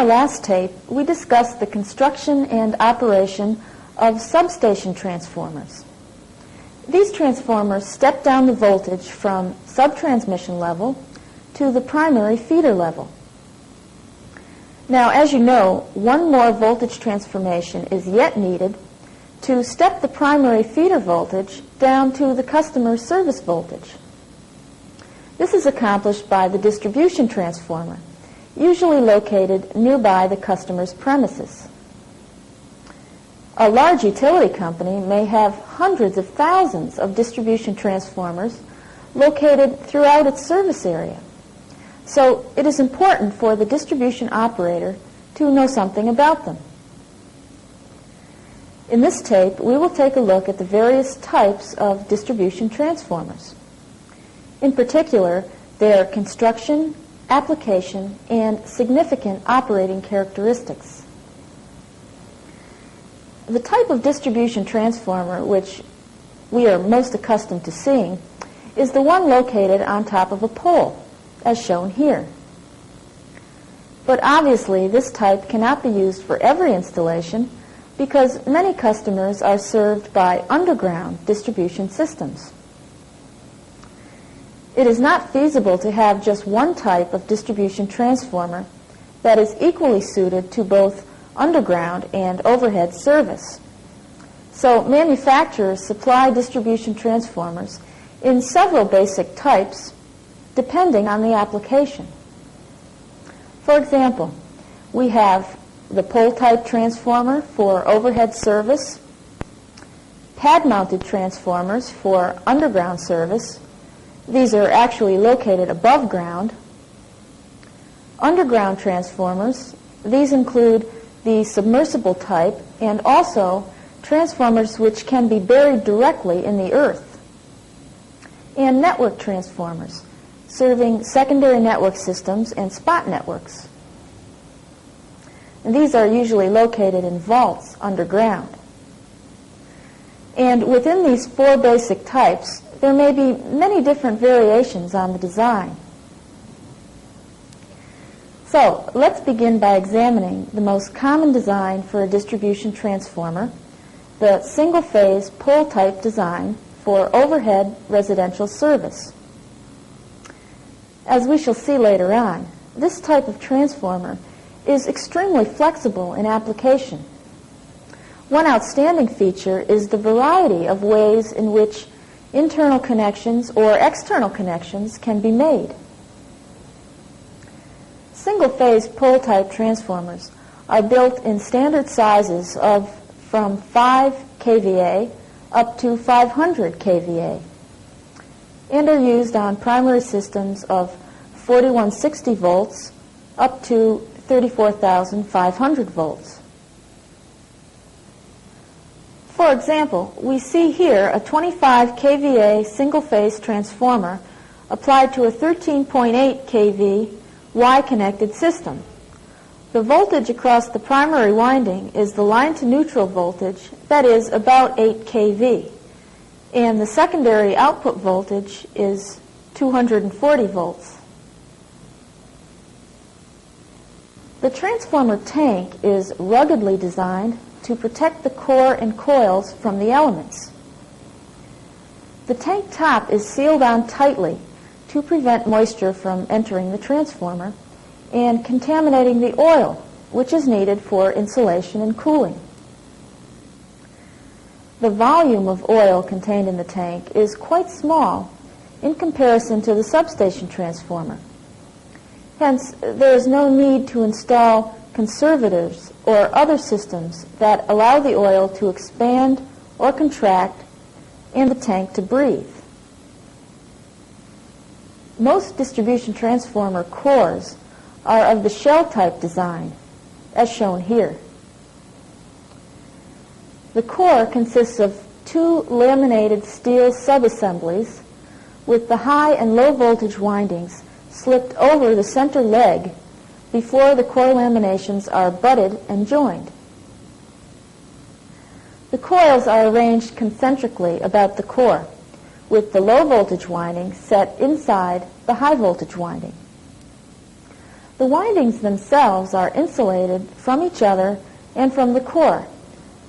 our last tape, we discussed the construction and operation of substation transformers. These transformers step down the voltage from subtransmission level to the primary feeder level. Now, as you know, one more voltage transformation is yet needed to step the primary feeder voltage down to the customer service voltage. This is accomplished by the distribution transformer, usually located nearby the customer's premises. A large utility company may have hundreds of thousands of distribution transformers located throughout its service area. So it is important for the distribution operator to know something about them. In this tape, we will take a look at the various types of distribution transformers. In particular, their construction, application, and significant operating characteristics. The type of distribution transformer which we are most accustomed to seeing is the one located on top of a pole, as shown here. But obviously, this type cannot be used for every installation because many customers are served by underground distribution systems. It is not feasible to have just one type of distribution transformer that is equally suited to both underground and overhead service. So manufacturers supply distribution transformers in several basic types depending on the application. For example, we have the pole-type transformer for overhead service, pad-mounted transformers for underground service. These are actually located above ground. Underground transformers, these include the submersible type and also transformers which can be buried directly in the earth. And network transformers, serving secondary network systems and spot networks. And these are usually located in vaults underground. And within these four basic types, there may be many different variations on the design. So let's begin by examining the most common design for a distribution transformer, the single-phase pole-type design for overhead residential service. As we shall see later on, this type of transformer is extremely flexible in application. One outstanding feature is the variety of ways in which internal connections or external connections can be made. Single-phase pole-type transformers are built in standard sizes of from 5 kVA up to 500 kVA and are used on primary systems of 4160 volts up to 34,500 volts. For example, we see here a 25 kVA single-phase transformer applied to a 13.8 kV Y-connected system. The voltage across the primary winding is the line-to-neutral voltage, that is about 8 kV, and the secondary output voltage is 240 volts. The transformer tank is ruggedly designed to protect the core and coils from the elements. The tank top is sealed on tightly to prevent moisture from entering the transformer and contaminating the oil, which is needed for insulation and cooling. The volume of oil contained in the tank is quite small in comparison to the substation transformer. Hence, there is no need to install conservators or other systems that allow the oil to expand or contract and the tank to breathe. Most distribution transformer cores are of the shell-type design, as shown here. The core consists of two laminated steel subassemblies with the high and low voltage windings slipped over the center leg before the core laminations are butted and joined. The coils are arranged concentrically about the core, with the low voltage winding set inside the high voltage winding. The windings themselves are insulated from each other and from the core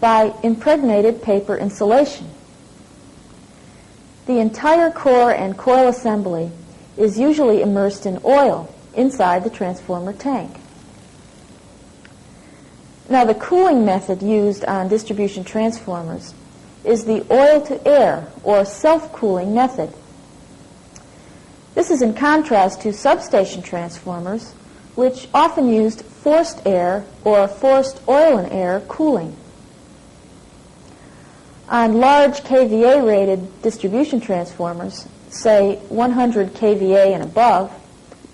by impregnated paper insulation. The entire core and coil assembly is usually immersed in oil inside the transformer tank. Now, the cooling method used on distribution transformers is the oil-to-air or self-cooling method. This is in contrast to substation transformers, which often used forced air or forced oil and air cooling. On large kVA-rated distribution transformers, say 100 kVA and above,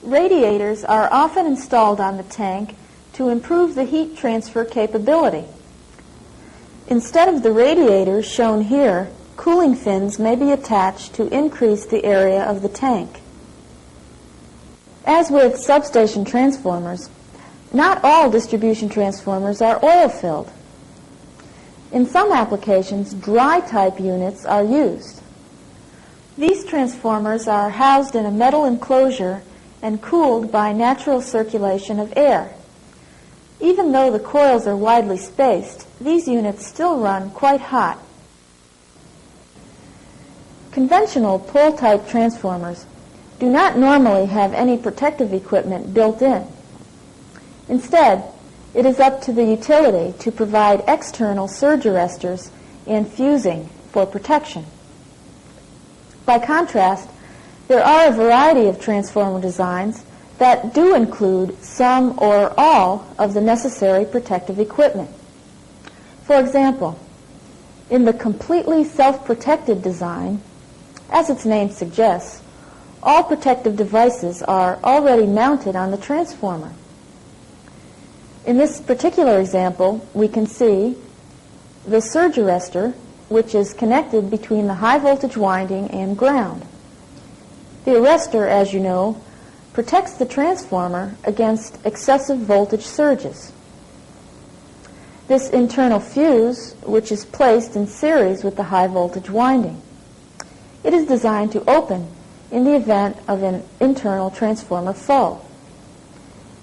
radiators are often installed on the tank to improve the heat transfer capability. Instead of the radiators shown here, cooling fins may be attached to increase the area of the tank. As with substation transformers, not all distribution transformers are oil-filled. In some applications, dry-type units are used. These transformers are housed in a metal enclosure and cooled by natural circulation of air. Even though the coils are widely spaced, these units still run quite hot. Conventional pull-type transformers do not normally have any protective equipment built in. Instead, it is up to the utility to provide external surge arresters and fusing for protection. By contrast, there are a variety of transformer designs that do include some or all of the necessary protective equipment. For example, in the completely self-protected design, as its name suggests, all protective devices are already mounted on the transformer. In this particular example, we can see the surge arrestor, which is connected between the high voltage winding and ground. The arrestor, as you know, protects the transformer against excessive voltage surges. This internal fuse, which is placed in series with the high voltage winding, it is designed to open in the event of an internal transformer fault.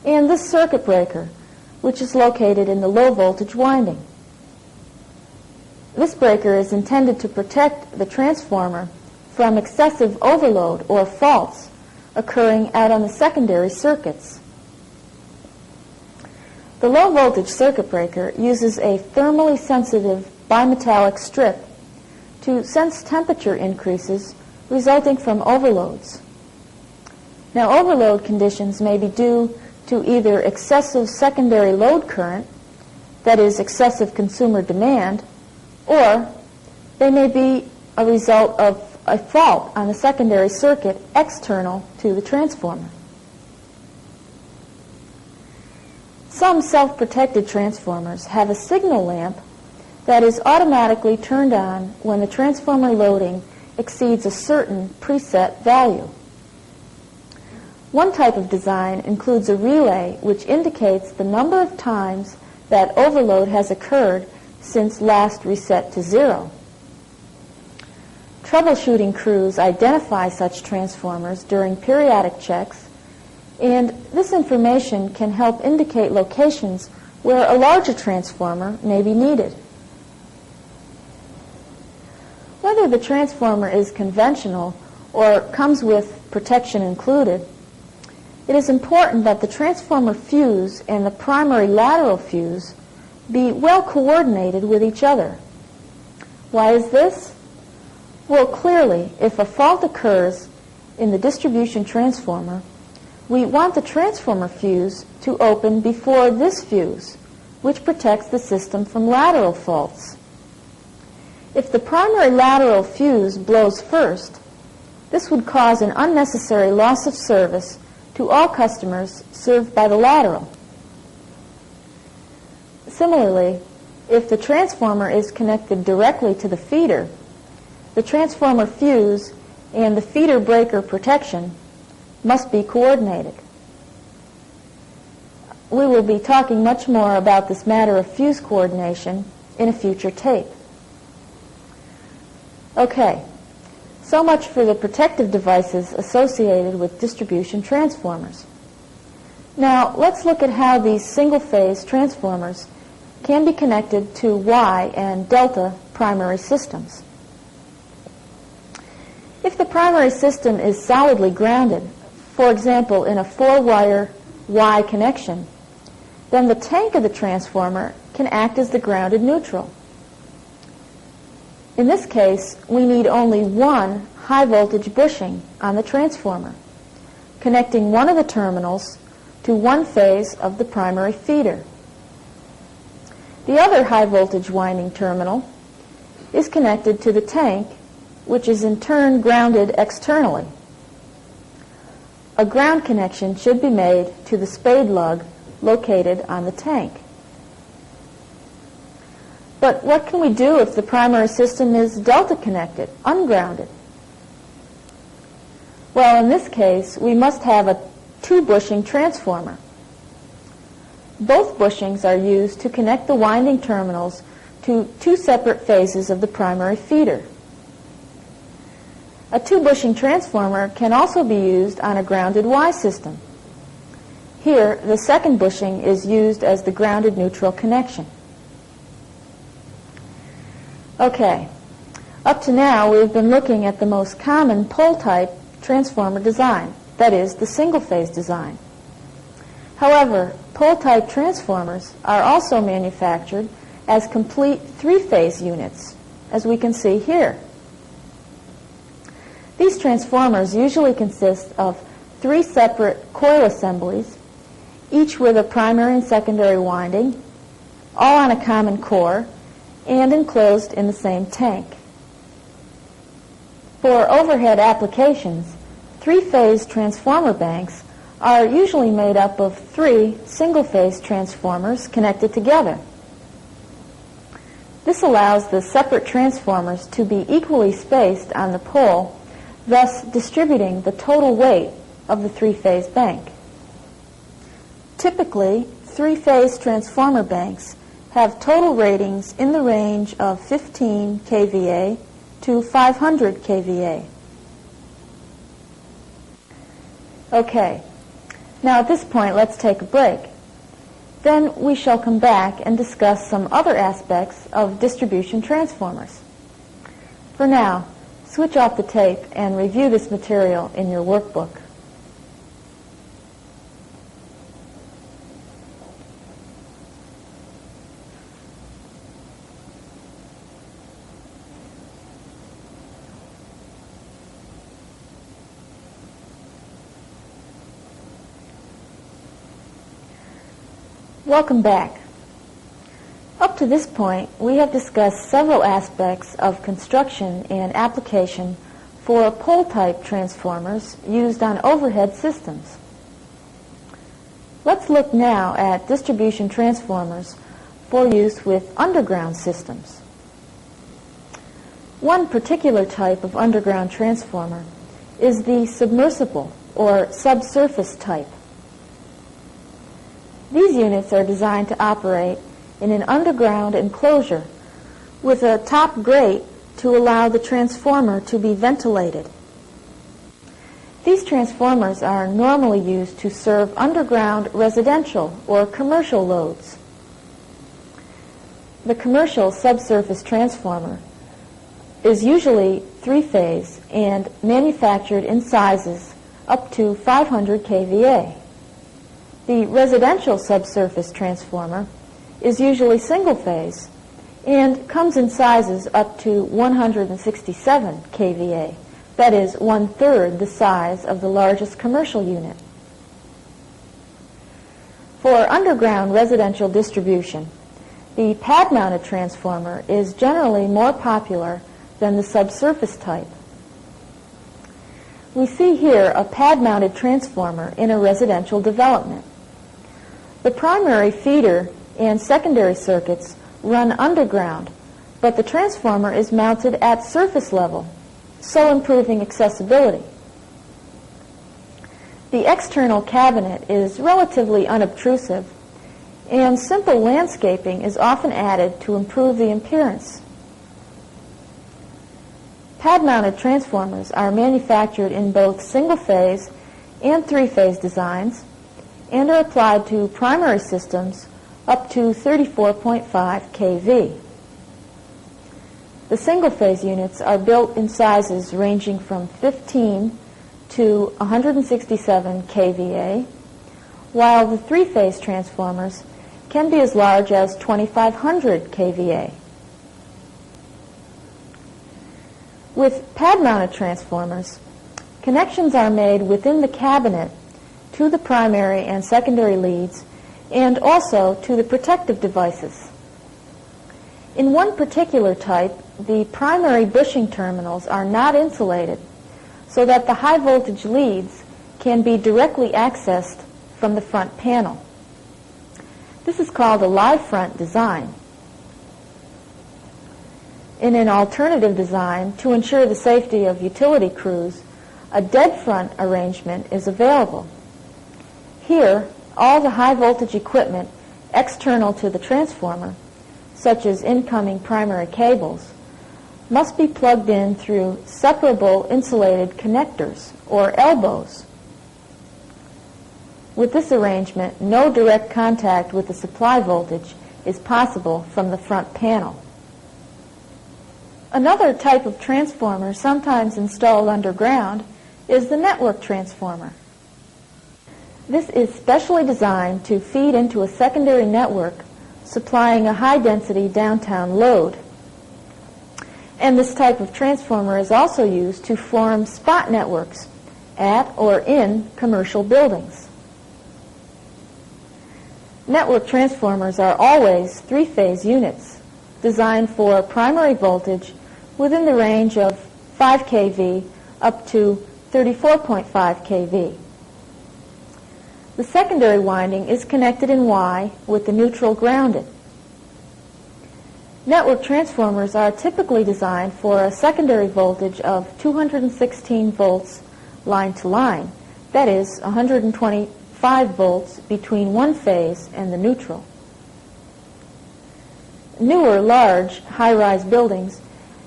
And this circuit breaker, which is located in the low voltage winding. This breaker is intended to protect the transformer from excessive overload or faults occurring out on the secondary circuits. The low voltage circuit breaker uses a thermally sensitive bimetallic strip to sense temperature increases resulting from overloads. Now, overload conditions may be due to either excessive secondary load current, that is, excessive consumer demand, or they may be a result of a fault on the secondary circuit external to the transformer. Some self-protected transformers have a signal lamp that is automatically turned on when the transformer loading exceeds a certain preset value. One type of design includes a relay which indicates the number of times that overload has occurred since last reset to zero. Troubleshooting crews identify such transformers during periodic checks, and this information can help indicate locations where a larger transformer may be needed. Whether the transformer is conventional or comes with protection included, it is important that the transformer fuse and the primary lateral fuse be well coordinated with each other. Why is this? Well, clearly, if a fault occurs in the distribution transformer, we want the transformer fuse to open before this fuse, which protects the system from lateral faults. If the primary lateral fuse blows first, this would cause an unnecessary loss of service to all customers served by the lateral. Similarly, if the transformer is connected directly to the feeder, the transformer fuse and the feeder breaker protection must be coordinated. We will be talking much more about this matter of fuse coordination in a future tape. Okay, so much for the protective devices associated with distribution transformers. Now, let's look at how these single-phase transformers can be connected to Y and delta primary systems. If the primary system is solidly grounded, for example, in a 4-wire Y connection, then the tank of the transformer can act as the grounded neutral. In this case, we need only one high-voltage bushing on the transformer, connecting one of the terminals to one phase of the primary feeder. The other high-voltage winding terminal is connected to the tank, which is in turn grounded externally. A ground connection should be made to the spade lug located on the tank. But what can we do if the primary system is delta connected, ungrounded? Well, in this case, we must have a 2-bushing transformer. Both bushings are used to connect the winding terminals to 2 separate phases of the primary feeder. A 2-bushing transformer can also be used on a grounded Y system. Here, the second bushing is used as the grounded neutral connection. Okay, up to now we've been looking at the most common pole-type transformer design, that is, the single-phase design. However, pole-type transformers are also manufactured as complete 3-phase units, as we can see here. These transformers usually consist of 3 separate coil assemblies, each with a primary and secondary winding, all on a common core, and enclosed in the same tank. For overhead applications, 3-phase transformer banks are usually made up of 3 single-phase transformers connected together. This allows the separate transformers to be equally spaced on the pole, thus distributing the total weight of the 3-phase bank. Typically, 3-phase transformer banks have total ratings in the range of 15 kVA to 500 kVA. Okay, now at this point let's take a break. Then we shall come back and discuss some other aspects of distribution transformers. For now, switch off the tape and review this material in your workbook. Welcome back. Up to this point, we have discussed several aspects of construction and application for pole-type transformers used on overhead systems. Let's look now at distribution transformers for use with underground systems. One particular type of underground transformer is the submersible or subsurface type. These units are designed to operate in an underground enclosure with a top grate to allow the transformer to be ventilated. These transformers are normally used to serve underground residential or commercial loads. The commercial subsurface transformer is usually 3-phase and manufactured in sizes up to 500 kVA. The residential subsurface transformer is usually single-phase and comes in sizes up to 167 kVA, that is 1/3 the size of the largest commercial unit. For underground residential distribution, the pad-mounted transformer is generally more popular than the subsurface type. We see here a pad-mounted transformer in a residential development. The primary feeder and secondary circuits run underground, but the transformer is mounted at surface level, so improving accessibility. The external cabinet is relatively unobtrusive, and simple landscaping is often added to improve the appearance. Pad-mounted transformers are manufactured in both single-phase and 3-phase designs and are applied to primary systems up to 34.5 kV. The single-phase units are built in sizes ranging from 15 to 167 kVA, while the three-phase transformers can be as large as 2,500 kVA. With pad-mounted transformers, connections are made within the cabinet to the primary and secondary leads and also to the protective devices. In one particular type, the primary bushing terminals are not insulated so that the high voltage leads can be directly accessed from the front panel. This is called a live front design. In an alternative design, to ensure the safety of utility crews, a dead front arrangement is available. Here, all the high voltage equipment external to the transformer, such as incoming primary cables, must be plugged in through separable insulated connectors, or elbows. With this arrangement, no direct contact with the supply voltage is possible from the front panel. Another type of transformer sometimes installed underground is the network transformer. This is specially designed to feed into a secondary network supplying a high-density downtown load. And this type of transformer is also used to form spot networks at or in commercial buildings. Network transformers are always three-phase units designed for primary voltage within the range of 5 kV up to 34.5 kV. The secondary winding is connected in Y with the neutral grounded. Network transformers are typically designed for a secondary voltage of 216 volts line to line, that is 125 volts between one phase and the neutral. Newer, large, high-rise buildings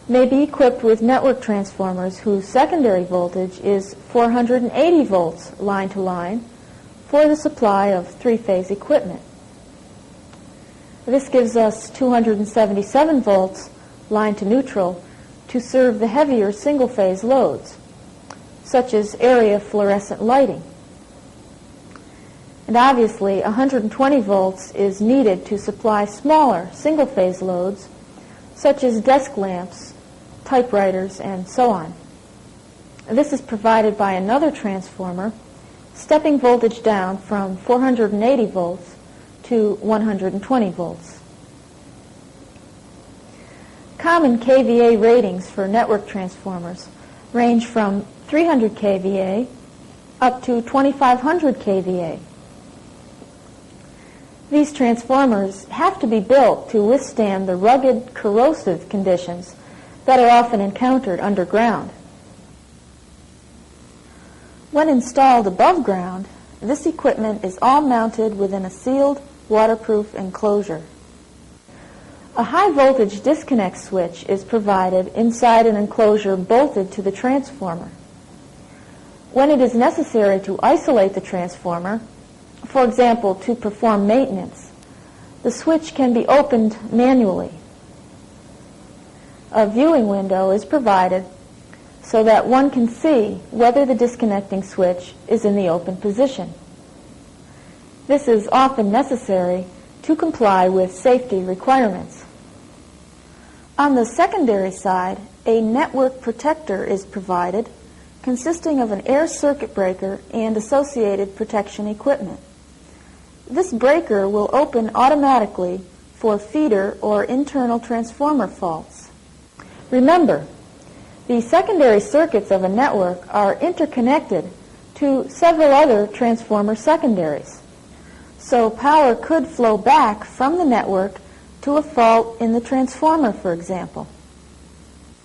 may be equipped with network transformers whose secondary voltage is 480 volts line to line for the supply of three-phase equipment. This gives us 277 volts line to neutral to serve the heavier single-phase loads, such as area fluorescent lighting. And obviously, 120 volts is needed to supply smaller single-phase loads, such as desk lamps, typewriters, and so on. This is provided by another transformer, stepping voltage down from 480 volts to 120 volts. Common kVA ratings for network transformers range from 300 kVA up to 2,500 kVA. These transformers have to be built to withstand the rugged, corrosive conditions that are often encountered underground. When installed above ground, this equipment is all mounted within a sealed, waterproof enclosure. A high-voltage disconnect switch is provided inside an enclosure bolted to the transformer. When it is necessary to isolate the transformer, for example, to perform maintenance, the switch can be opened manually. A viewing window is provided so that one can see whether the disconnecting switch is in the open position. This is often necessary to comply with safety requirements. On the secondary side, a network protector is provided consisting of an air circuit breaker and associated protection equipment. This breaker will open automatically for feeder or internal transformer faults. Remember, the secondary circuits of a network are interconnected to several other transformer secondaries. So power could flow back from the network to a fault in the transformer, for example.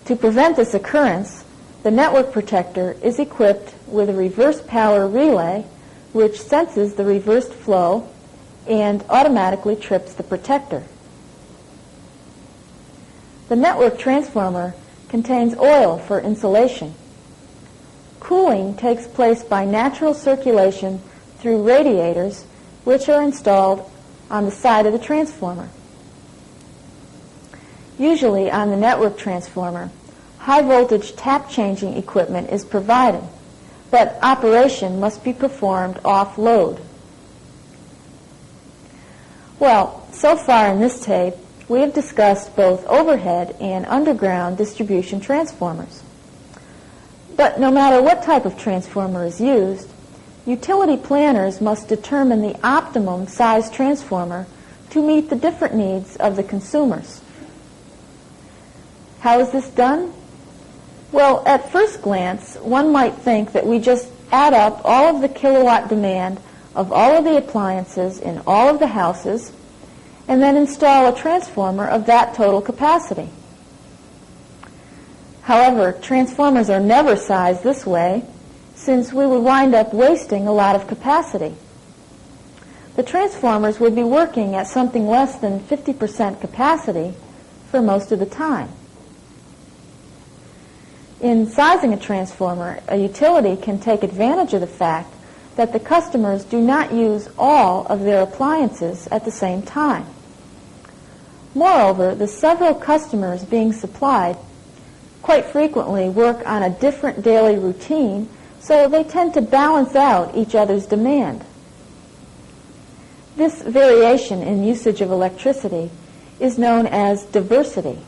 To prevent this occurrence, the network protector is equipped with a reverse power relay which senses the reversed flow and automatically trips the protector. The network transformer contains oil for insulation. Cooling takes place by natural circulation through radiators which are installed on the side of the transformer. Usually on the network transformer, high voltage tap changing equipment is provided, but operation must be performed off load. Well, so far in this tape, we have discussed both overhead and underground distribution transformers. But no matter what type of transformer is used, utility planners must determine the optimum size transformer to meet the different needs of the consumers. How is this done? Well, at first glance, one might think that we just add up all of the kilowatt demand of all of the appliances in all of the houses and then install a transformer of that total capacity. However, transformers are never sized this way, since we would wind up wasting a lot of capacity. The transformers would be working at something less than 50% capacity for most of the time. In sizing a transformer, a utility can take advantage of the fact that the customers do not use all of their appliances at the same time. Moreover, the several customers being supplied quite frequently work on a different daily routine, so they tend to balance out each other's demand. This variation in usage of electricity is known as diversity.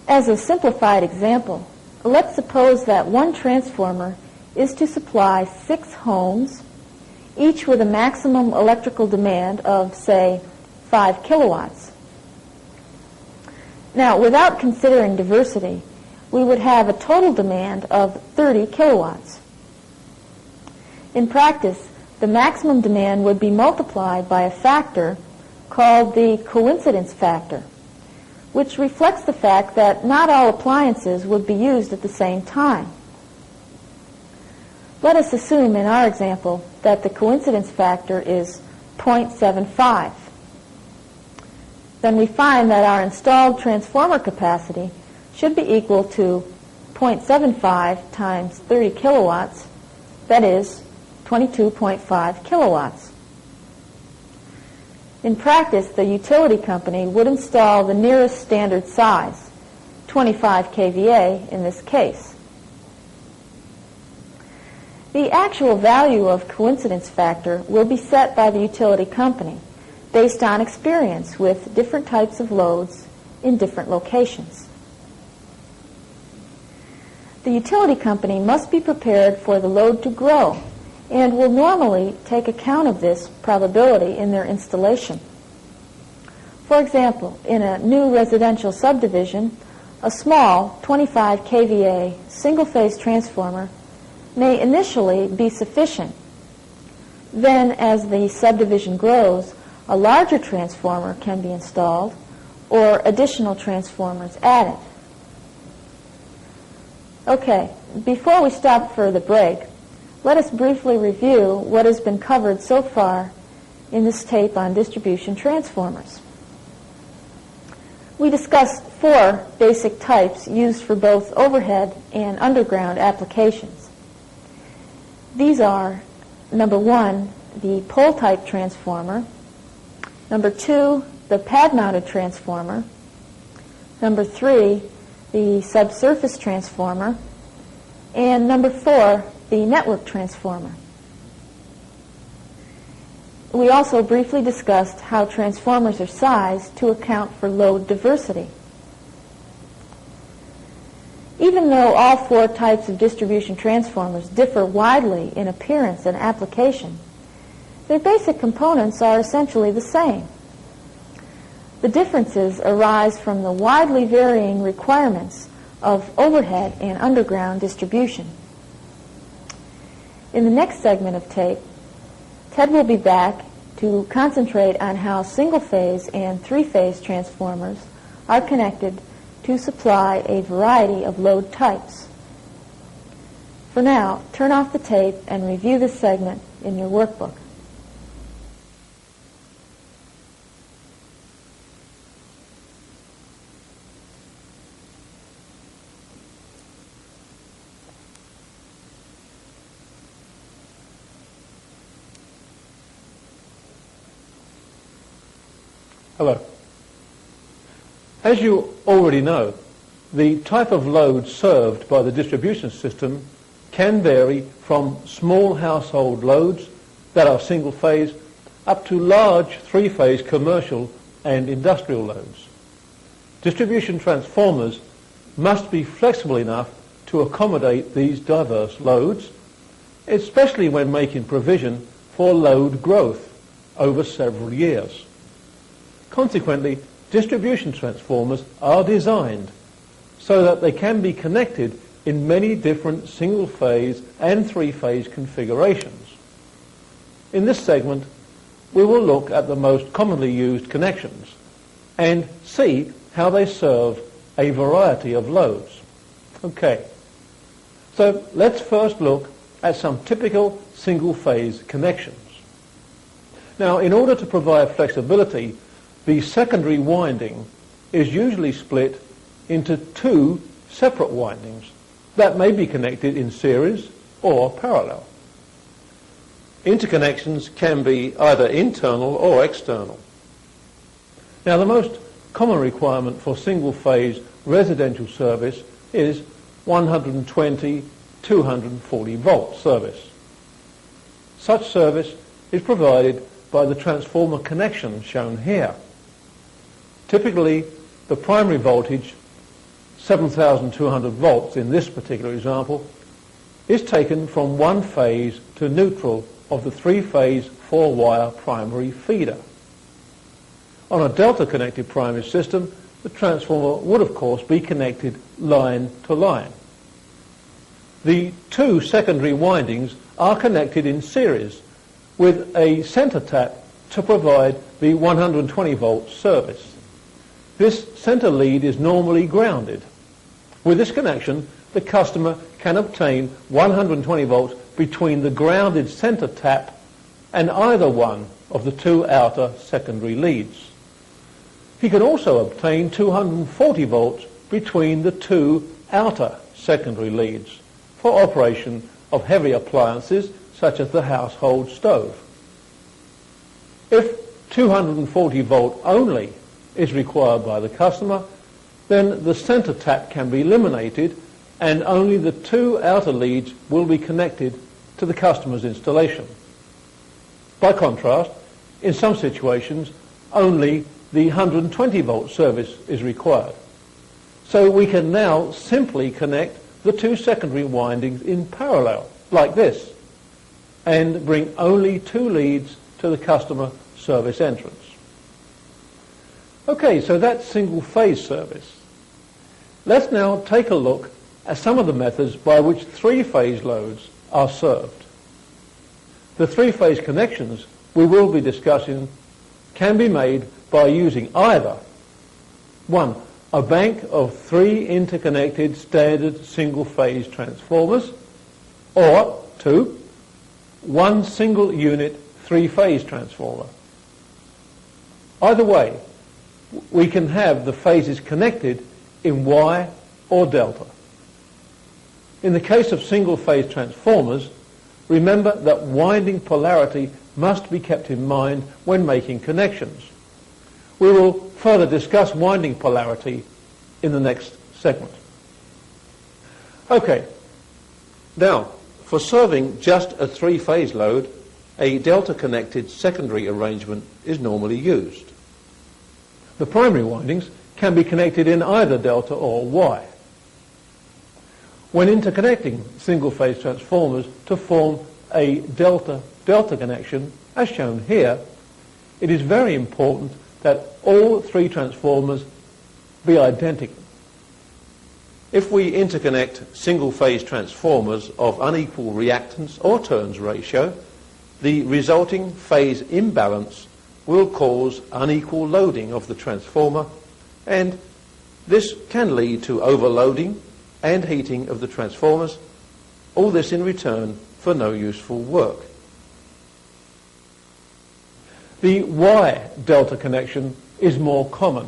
As a simplified example, let's suppose that one transformer is to supply 6 homes, each with a maximum electrical demand of, say, 5 kilowatts. Now, without considering diversity, we would have a total demand of 30 kilowatts. In practice, the maximum demand would be multiplied by a factor called the coincidence factor, which reflects the fact that not all appliances would be used at the same time. Let us assume in our example that the coincidence factor is 0.75. Then we find that our installed transformer capacity should be equal to 0.75 times 30 kilowatts, that is 22.5 kilowatts. In practice, the utility company would install the nearest standard size, 25 kVA in this case. The actual value of coincidence factor will be set by the utility company based on experience with different types of loads in different locations. The utility company must be prepared for the load to grow and will normally take account of this probability in their installation. For example, in a new residential subdivision, a small 25 kVA single-phase transformer may initially be sufficient. Then, as the subdivision grows, a larger transformer can be installed or additional transformers added. Okay, before we stop for the break, let us briefly review what has been covered so far in this tape on distribution transformers. We discussed 4 basic types used for both overhead and underground applications. These are, number 1, the pole-type transformer, number 2, the pad-mounted transformer, number 3, the subsurface transformer, and number 4, the network transformer. We also briefly discussed how transformers are sized to account for load diversity. Even though all 4 types of distribution transformers differ widely in appearance and application, their basic components are essentially the same. The differences arise from the widely varying requirements of overhead and underground distribution. In the next segment of tape, Ted will be back to concentrate on how single-phase and 3-phase transformers are connected to supply a variety of load types. For now, turn off the tape and review this segment in your workbook. Hello. As you already know, the type of load served by the distribution system can vary from small household loads that are single-phase up to large three-phase commercial and industrial loads. Distribution transformers must be flexible enough to accommodate these diverse loads, especially when making provision for load growth over several years. Consequently, distribution transformers are designed so that they can be connected in many different single-phase and three-phase configurations. In this segment, we will look at the most commonly used connections and see how they serve a variety of loads. Okay, so let's first look at some typical single-phase connections. Now, in order to provide flexibility, the secondary winding is usually split into two separate windings that may be connected in series or parallel. Interconnections can be either internal or external. Now, the most common requirement for single-phase residential service is 120, 240 volt service. Such service is provided by the transformer connection shown here. Typically, the primary voltage, 7,200 volts in this particular example, is taken from one phase to neutral of the three-phase four-wire primary feeder. On a delta-connected primary system, the transformer would of course be connected line to line. The two secondary windings are connected in series with a center tap to provide the 120 volt service. This center lead is normally grounded. With this connection, the customer can obtain 120 volts between the grounded center tap and either one of the two outer secondary leads. He can also obtain 240 volts between the two outer secondary leads for operation of heavy appliances such as the household stove. If 240 volt only is required by the customer, then the center tap can be eliminated and only the two outer leads will be connected to the customer's installation. By contrast, in some situations, only the 120 volt service is required. So we can now simply connect the two secondary windings in parallel, like this, and bring only two leads to the customer service entrance. Okay, so that's single-phase service. Let's now take a look at some of the methods by which three-phase loads are served. The three-phase connections we will be discussing can be made by using either 1. A bank of 3 interconnected standard single-phase transformers, or 2. 1 single unit three-phase transformer. Either way, we can have the phases connected in Y or delta. In the case of single-phase transformers, remember that winding polarity must be kept in mind when making connections. We will further discuss winding polarity in the next segment. Okay, now for serving just a three-phase load, a delta-connected secondary arrangement is normally used. The primary windings can be connected in either delta or Y. When interconnecting single-phase transformers to form a delta-delta connection, as shown here, it is very important that all three transformers be identical. If we interconnect single-phase transformers of unequal reactance or turns ratio, the resulting phase imbalance will cause unequal loading of the transformer, and this can lead to overloading and heating of the transformers, all this in return for no useful work. The Y delta connection is more common,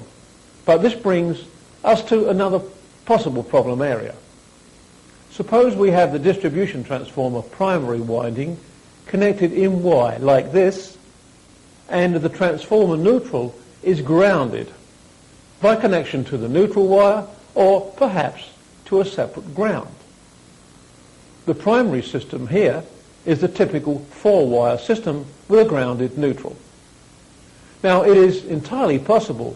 but this brings us to another possible problem area. Suppose we have the distribution transformer primary winding connected in Y like this, and the transformer neutral is grounded by connection to the neutral wire or perhaps to a separate ground. The primary system here is the typical 4-wire system with a grounded neutral. Now, it is entirely possible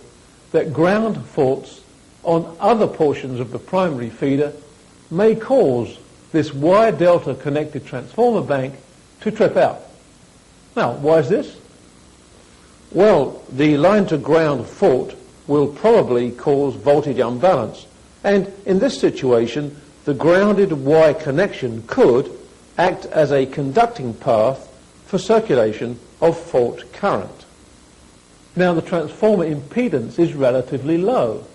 that ground faults on other portions of the primary feeder may cause this wire delta connected transformer bank to trip out. Now, why is this? Well, the line to ground fault will probably cause voltage unbalance, and in this situation the grounded Y connection could act as a conducting path for circulation of fault current. Now, the transformer impedance is relatively low,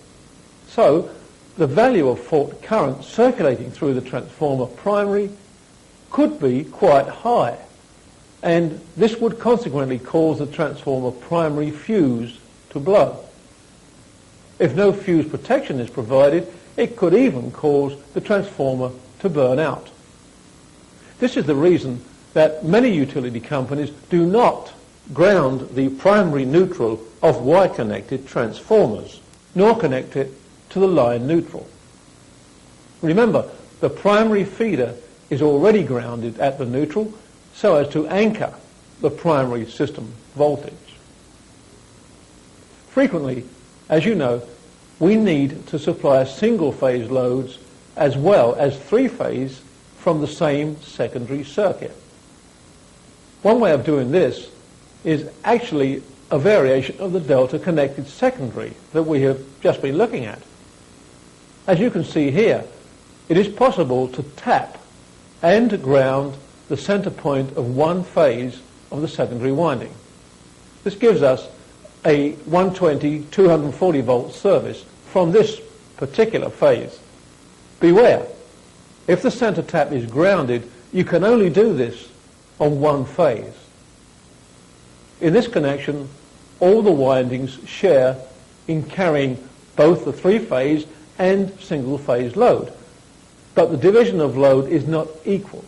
so the value of fault current circulating through the transformer primary could be quite high, and this would consequently cause the transformer primary fuse to blow. If no fuse protection is provided, it could even cause the transformer to burn out. This is the reason that many utility companies do not ground the primary neutral of Y-connected transformers, nor connect it to the line neutral. Remember, the primary feeder is already grounded at the neutral so as to anchor the primary system voltage. Frequently, as you know, we need to supply single-phase loads as well as three-phase from the same secondary circuit. One way of doing this is actually a variation of the delta-connected secondary that we have just been looking at. As you can see here, it is possible to tap and ground the center point of one phase of the secondary winding. This gives us a 120, 240 volt service from this particular phase. Beware, if the center tap is grounded, you can only do this on one phase. In this connection, all the windings share in carrying both the three-phase and single-phase load, but the division of load is not equal.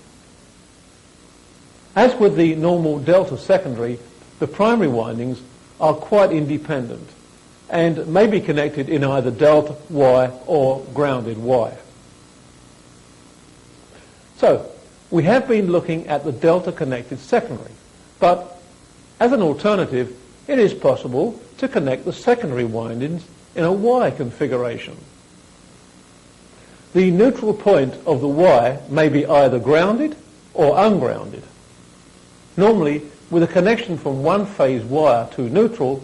As with the normal delta secondary, the primary windings are quite independent and may be connected in either delta Y or grounded Y. So, we have been looking at the delta connected secondary, but as an alternative, it is possible to connect the secondary windings in a Y configuration. The neutral point of the Y may be either grounded or ungrounded. Normally, with a connection from one phase wire to neutral,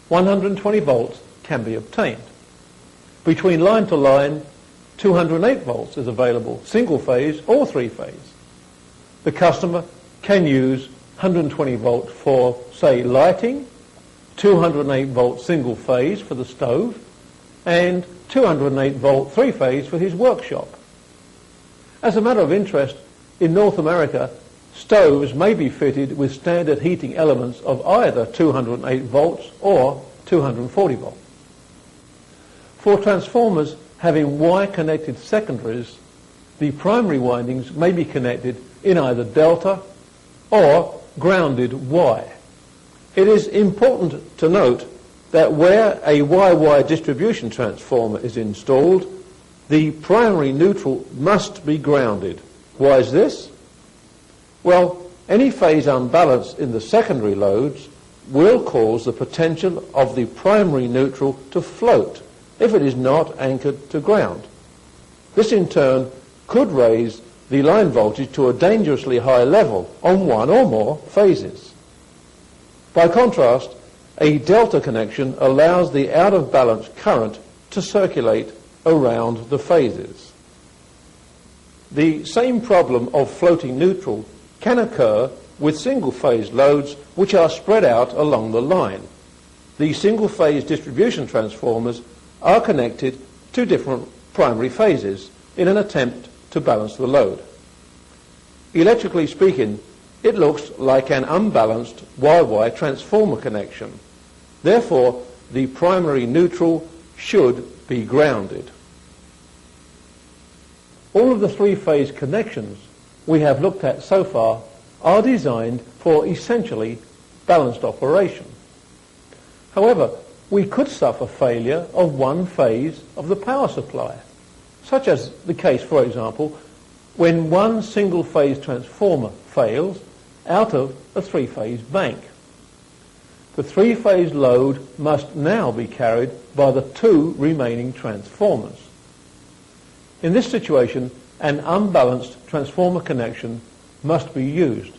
120 volts can be obtained. Between line to line, 208 volts is available, single phase or three phase. The customer can use 120 volt for, say, lighting, 208 volt single phase for the stove, and 208 volt three phase for his workshop. As a matter of interest, in North America, stoves may be fitted with standard heating elements of either 208 volts or 240 volts. For transformers having Y-connected secondaries, the primary windings may be connected in either delta or grounded Y. It is important to note that where a YY distribution transformer is installed, the primary neutral must be grounded. Why is this? Well, any phase unbalance in the secondary loads will cause the potential of the primary neutral to float if it is not anchored to ground. This in turn could raise the line voltage to a dangerously high level on one or more phases. By contrast, a delta connection allows the out of balance current to circulate around the phases. The same problem of floating neutral can occur with single-phase loads which are spread out along the line. The single-phase distribution transformers are connected to different primary phases in an attempt to balance the load. Electrically speaking, it looks like an unbalanced YY transformer connection. Therefore, the primary neutral should be grounded. All of the three-phase connections we have looked at so far are designed for essentially balanced operation. However, we could suffer failure of one phase of the power supply, such as the case, for example, when one single-phase transformer fails out of a three-phase bank. The three-phase load must now be carried by the two remaining transformers. In this situation, an unbalanced transformer connection must be used,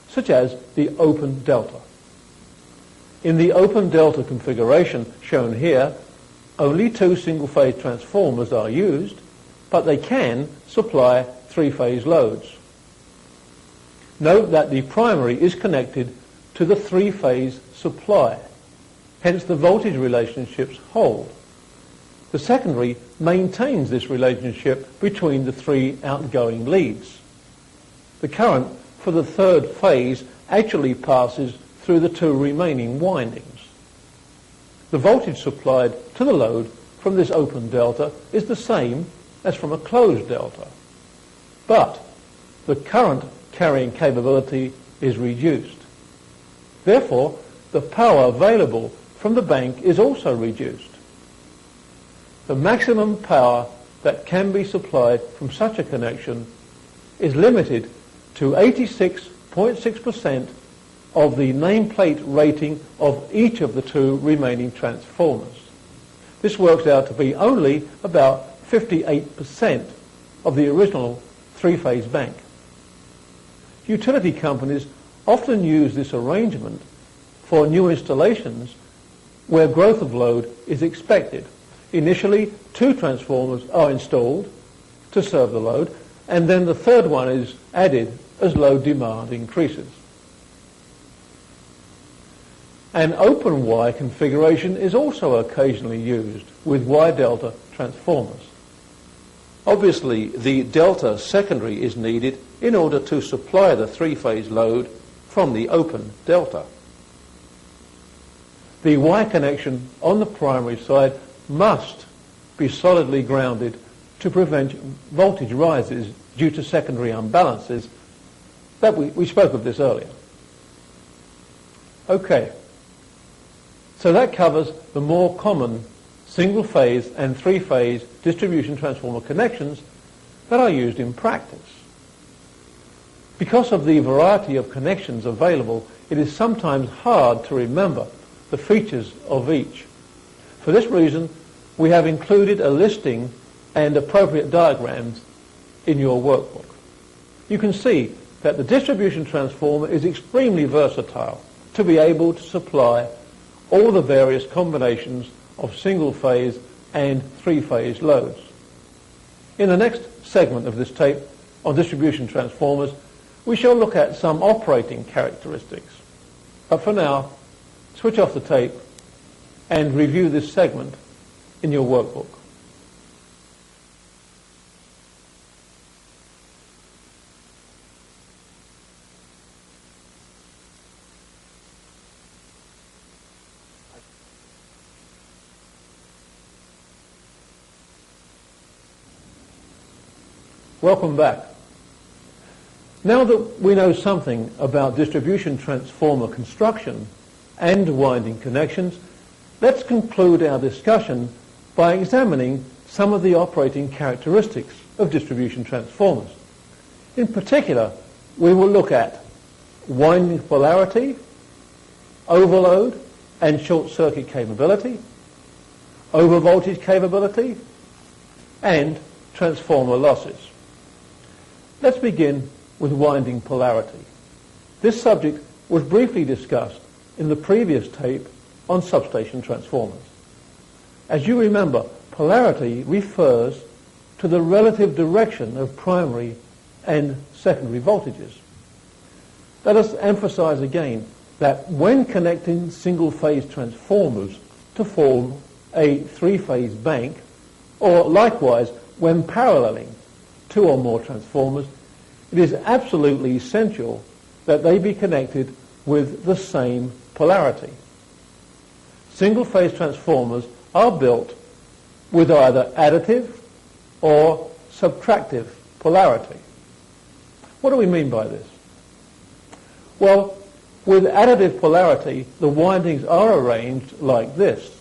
such as the open delta. In the open delta configuration shown here, only two single-phase transformers are used, but they can supply three-phase loads. Note that the primary is connected to the three-phase supply, hence the voltage relationships hold. The secondary maintains this relationship between the three outgoing leads. The current for the third phase actually passes through the two remaining windings. The voltage supplied to the load from this open delta is the same as from a closed delta, but the current carrying capability is reduced. Therefore, the power available from the bank is also reduced. The maximum power that can be supplied from such a connection is limited to 86.6% of the nameplate rating of each of the two remaining transformers. This works out to be only about 58% of the original three-phase bank. Utility companies often use this arrangement for new installations where growth of load is expected. Initially, two transformers are installed to serve the load, and then the third one is added as load demand increases. An open Y configuration is also occasionally used with Y delta transformers. Obviously, the delta secondary is needed in order to supply the three-phase load from the open delta. The Y connection on the primary side must be solidly grounded to prevent voltage rises due to secondary unbalances. That we spoke of this earlier. Okay, so that covers the more common single-phase and three-phase distribution transformer connections that are used in practice. Because of the variety of connections available, it is sometimes hard to remember the features of each. For this reason, we have included a listing and appropriate diagrams in your workbook. You can see that the distribution transformer is extremely versatile to be able to supply all the various combinations of single-phase and three-phase loads. In the next segment of this tape on distribution transformers, we shall look at some operating characteristics. But for now, switch off the tape and review this segment in your workbook. Welcome back. Now that we know something about distribution transformer construction and winding connections, let's conclude our discussion by examining some of the operating characteristics of distribution transformers. In particular, we will look at winding polarity, overload and short circuit capability, overvoltage capability, and transformer losses. Let's begin with winding polarity. This subject was briefly discussed in the previous tape on substation transformers. As you remember, polarity refers to the relative direction of primary and secondary voltages. Let us emphasize again that when connecting single-phase transformers to form a three-phase bank, or likewise when paralleling two or more transformers, it is absolutely essential that they be connected with the same polarity. Single-phase transformers are built with either additive or subtractive polarity. What do we mean by this? Well, with additive polarity, the windings are arranged like this.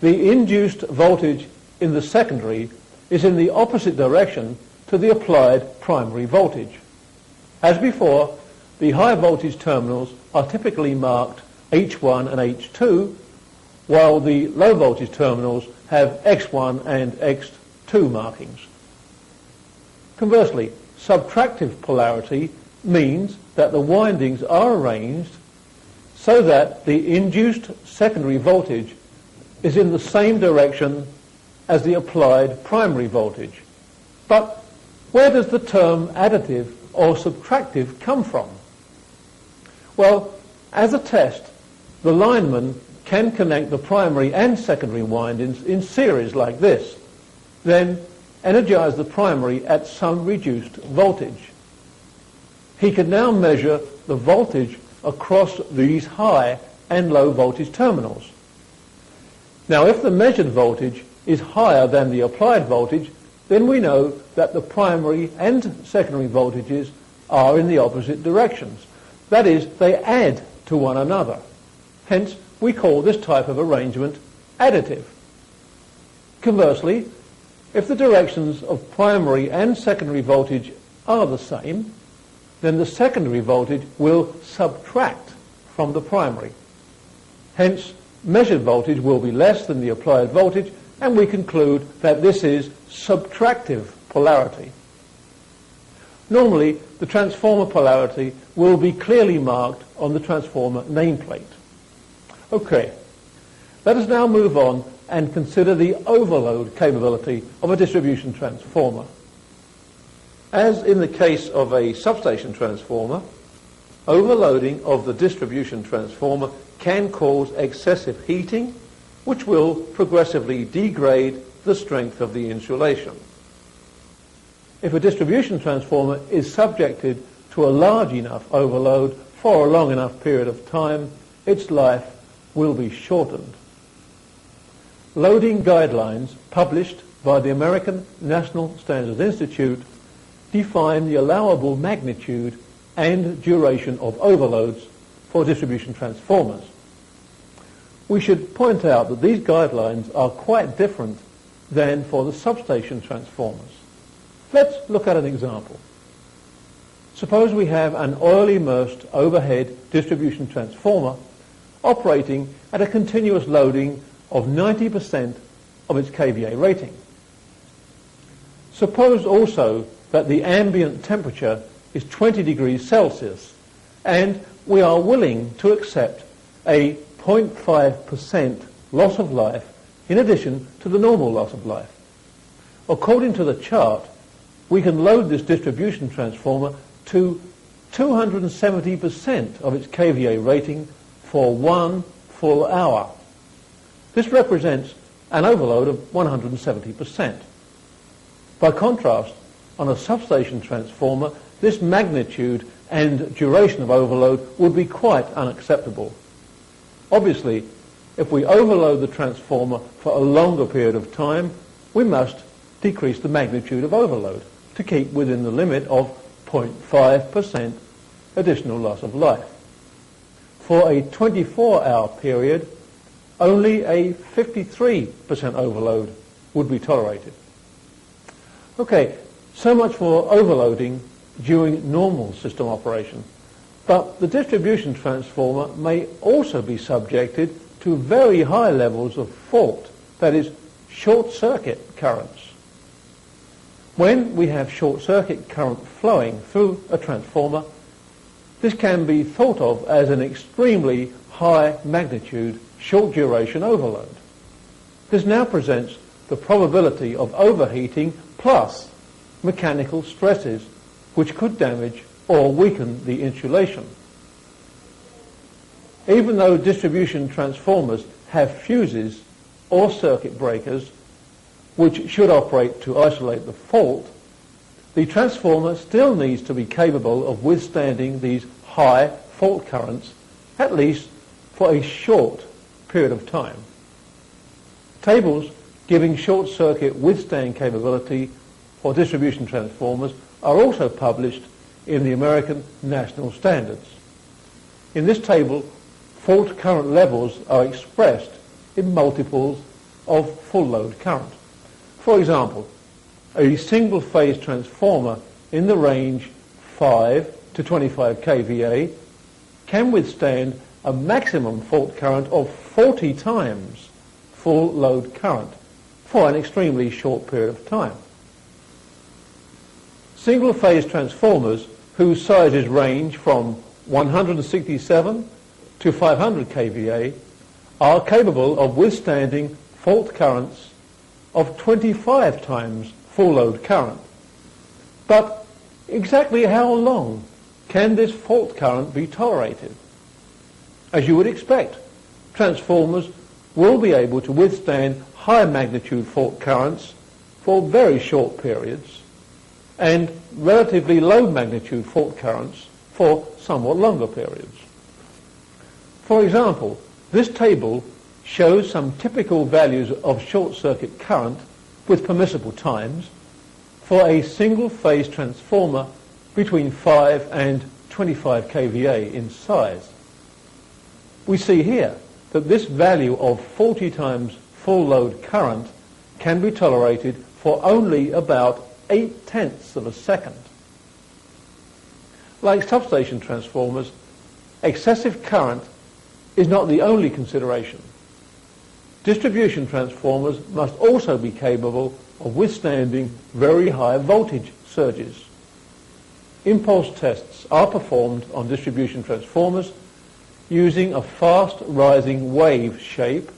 the induced voltage in the secondary is in the opposite direction to the applied primary voltage. As before, the high voltage terminals are typically marked H1 and H2, while the low voltage terminals have X1 and X2 markings. Conversely, subtractive polarity means that the windings are arranged so that the induced secondary voltage is in the same direction as the applied primary voltage. But where does the term additive or subtractive come from? Well, as a test, the lineman can connect the primary and secondary windings in series like this, then energize the primary at some reduced voltage. He can now measure the voltage across these high and low voltage terminals. Now, if the measured voltage is higher than the applied voltage, then we know that the primary and secondary voltages are in the opposite directions. That is, they add to one another. Hence, we call this type of arrangement additive. Conversely, if the directions of primary and secondary voltage are the same, then the secondary voltage will subtract from the primary. Hence, measured voltage will be less than the applied voltage, and we conclude that this is subtractive polarity. Normally, the transformer polarity will be clearly marked on the transformer nameplate. Okay, let us now move on and consider the overload capability of a distribution transformer. As in the case of a substation transformer, overloading of the distribution transformer can cause excessive heating, which will progressively degrade the strength of the insulation. If a distribution transformer is subjected to a large enough overload for a long enough period of time, its life will be shortened. Loading guidelines published by the American National Standards Institute define the allowable magnitude and duration of overloads for distribution transformers. We should point out that these guidelines are quite different than for the substation transformers. Let's look at an example. Suppose we have an oil-immersed overhead distribution transformer operating at a continuous loading of 90% of its kVA rating. Suppose also that the ambient temperature is 20 degrees Celsius and we are willing to accept a 0.5% loss of life in addition to the normal loss of life. According to the chart, we can load this distribution transformer to 270% of its kVA rating for 1 full hour. This represents an overload of 170%. By contrast, on a substation transformer, this magnitude and duration of overload would be quite unacceptable. Obviously, if we overload the transformer for a longer period of time, we must decrease the magnitude of overload to keep within the limit of 0.5% additional loss of life. For a 24-hour period, only a 53% overload would be tolerated. Okay, so much for overloading during normal system operation. But the distribution transformer may also be subjected to very high levels of fault, that is, short-circuit currents. When we have short-circuit current flowing through a transformer, this can be thought of as an extremely high magnitude, short duration overload. This now presents the probability of overheating plus mechanical stresses which could damage or weaken the insulation. Even though distribution transformers have fuses or circuit breakers which should operate to isolate the fault, the transformer still needs to be capable of withstanding these high fault currents, at least for a short period of time. Tables giving short circuit withstand capability for distribution transformers are also published in the American National Standards. In this table, fault current levels are expressed in multiples of full load current. For example, a single-phase transformer in the range 5 to 25 kVA can withstand a maximum fault current of 40 times full load current for an extremely short period of time. Single-phase transformers whose sizes range from 167 to 500 kVA are capable of withstanding fault currents of 25 times full load current. But exactly how long can this fault current be tolerated? As you would expect, transformers will be able to withstand high magnitude fault currents for very short periods and relatively low magnitude fault currents for somewhat longer periods. For example, this table shows some typical values of short circuit current with permissible times for a single phase transformer between 5 and 25 kVA in size. We see here that this value of 40 times full load current can be tolerated for only about 0.8 of a second. Like substation transformers, excessive current is not the only consideration. Distribution transformers must also be capable of withstanding very high voltage surges. Impulse tests are performed on distribution transformers using a fast rising wave shape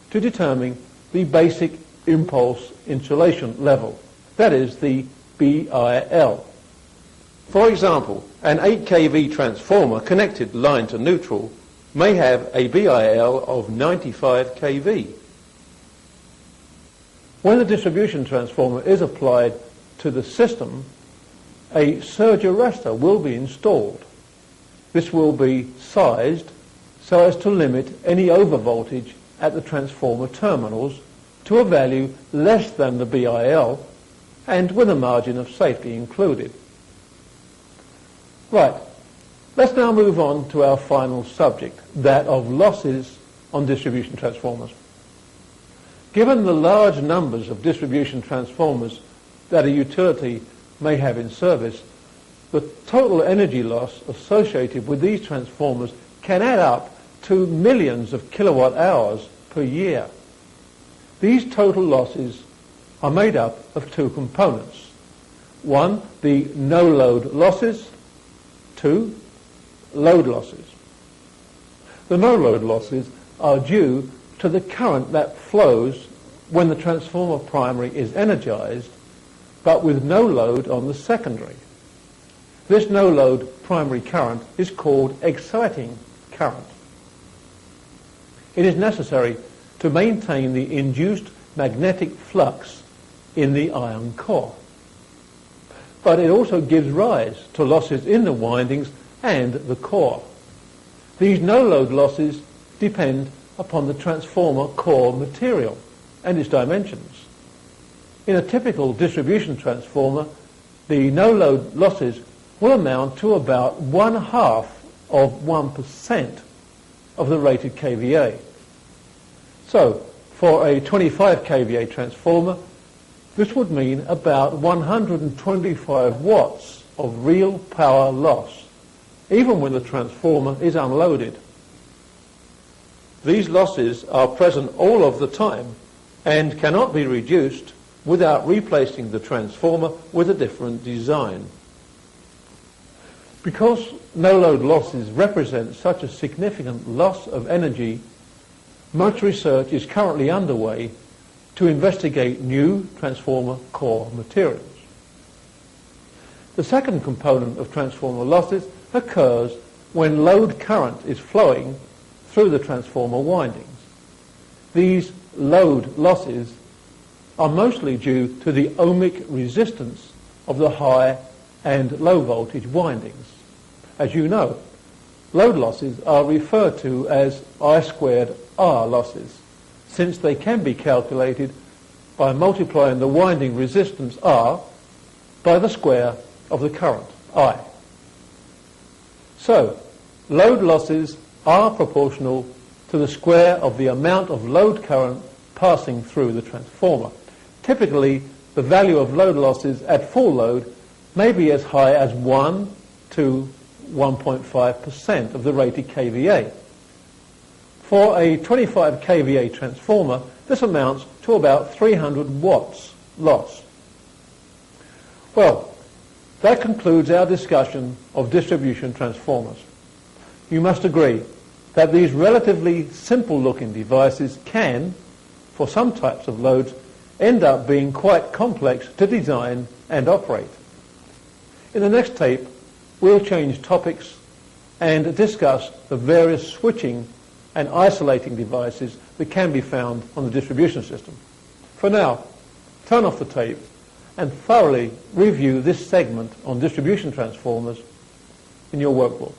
to determine the basic impulse insulation level, that is the BIL. For example, an 8 kV transformer connected line to neutral may have a BIL of 95 kV. When the distribution transformer is applied to the system, a surge arrestor will be installed. This will be sized so as to limit any overvoltage at the transformer terminals to a value less than the BIL and with a margin of safety included. Right, let's now move on to our final subject, that of losses on distribution transformers. Given the large numbers of distribution transformers that a utility may have in service, the total energy loss associated with these transformers can add up to millions of kilowatt hours per year. These total losses are made up of two components. One, the no-load losses. Two, load losses. The no-load losses are due to the current that flows when the transformer primary is energized, but with no load on the secondary. This no-load primary current is called exciting current. It is necessary to maintain the induced magnetic flux in the iron core. But it also gives rise to losses in the windings and the core. These no-load losses depend upon the transformer core material and its dimensions. In a typical distribution transformer, the no-load losses will amount to about 1/2 of 1% of the rated kVA. So, for a 25 kVA transformer, this would mean about 125 watts of real power loss, even when the transformer is unloaded. These losses are present all of the time and cannot be reduced without replacing the transformer with a different design. Because no-load losses represent such a significant loss of energy, much research is currently underway to investigate new transformer core materials. The second component of transformer losses occurs when load current is flowing through the transformer windings. These load losses are mostly due to the ohmic resistance of the high and low voltage windings. As you know, load losses are referred to as I²R losses, since they can be calculated by multiplying the winding resistance R by the square of the current, I. So, load losses are proportional to the square of the amount of load current passing through the transformer. Typically, the value of load losses at full load may be as high as 1 to 1.5% of the rated kVA. For a 25 kVA transformer, this amounts to about 300 watts loss. Well, that concludes our discussion of distribution transformers. You must agree that these relatively simple-looking devices can, for some types of loads, end up being quite complex to design and operate. In the next tape, we'll change topics and discuss the various switching and isolating devices that can be found on the distribution system. For now, turn off the tape and thoroughly review this segment on distribution transformers in your workbook.